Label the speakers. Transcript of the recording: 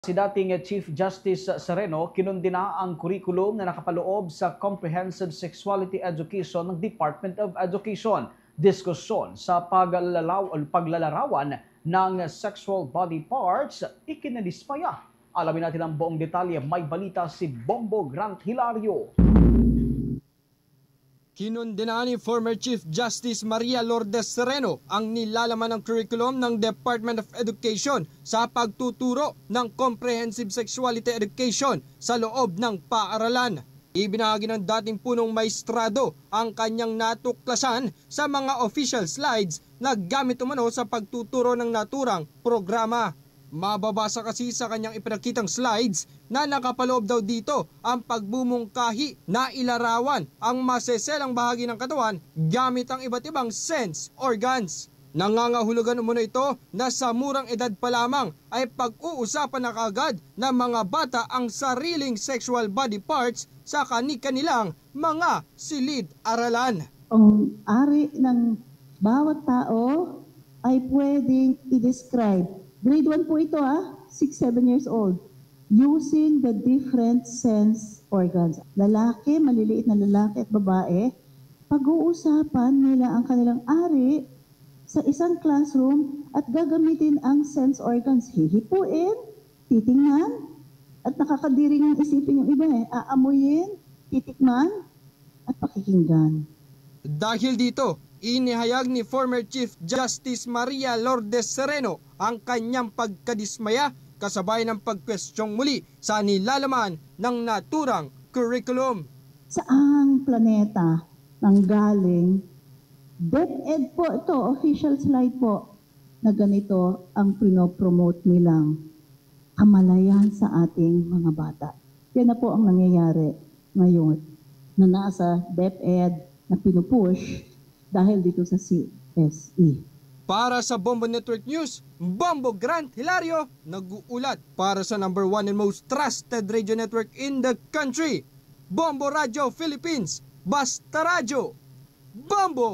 Speaker 1: Si dating Chief Justice Sereno kinundina ang kurikulum na nakapaloob sa Comprehensive Sexuality Education ng Department of Education. Diskusyon sa paglalarawan ng sexual body parts ikinadismaya. Alamin natin ang buong detalye, may balita si Bombo Grant Hilario.
Speaker 2: Kinundina ni former Chief Justice Maria Lourdes Sereno ang nilalaman ng curriculum ng Department of Education sa pagtuturo ng Comprehensive Sexuality Education sa loob ng paaralan. Ibinahagi ng dating punong maestrado ang kanyang natuklasan sa mga official slides na gamit umano sa pagtuturo ng naturang programa. Mababasa kasi sa kanyang ipinakitang slides na nakapaloob daw dito ang pagbumungkahi na ilarawan ang maseselang bahagi ng katawan gamit ang iba't ibang sense organs. Nangangahulugan umano ito na sa murang edad pa lamang ay pag-uusapan na kaagad ng mga bata ang sariling sexual body parts sa kani-kanilang mga silid-aralan.
Speaker 3: Ang ari ng bawat tao ay pwedeng i-describe. Grade 1 po ito 6-7 years old. Using the different sense organs. Lalaki, maliliit na lalaki at babae, pag-uusapan nila ang kanilang ari sa isang classroom at gagamitin ang sense organs. Hihipuin, titingnan, at nakakadiring ang isipin yung iba aamuyin, titikman, at pakikinggan.
Speaker 2: Dahil dito, inihayag ni former Chief Justice Maria Lourdes Sereno ang kanyang pagkadismaya kasabay ng pagkwestyong muli sa nilalaman ng naturang curriculum.
Speaker 3: Saang planeta nanggaling? DepEd po ito, official slide po, na ganito ang pinopromote nilang kamalayan sa ating mga bata. Yan na po ang nangyayari ngayon na nasa DepEd na pinupush dahil dito sa CSE.
Speaker 2: Para sa Bombo Network News, Bombo Grant Hilario, nag-uulat para sa #1 and most trusted radio network in the country, Bombo Radio Philippines, Basta Radio, Bombo!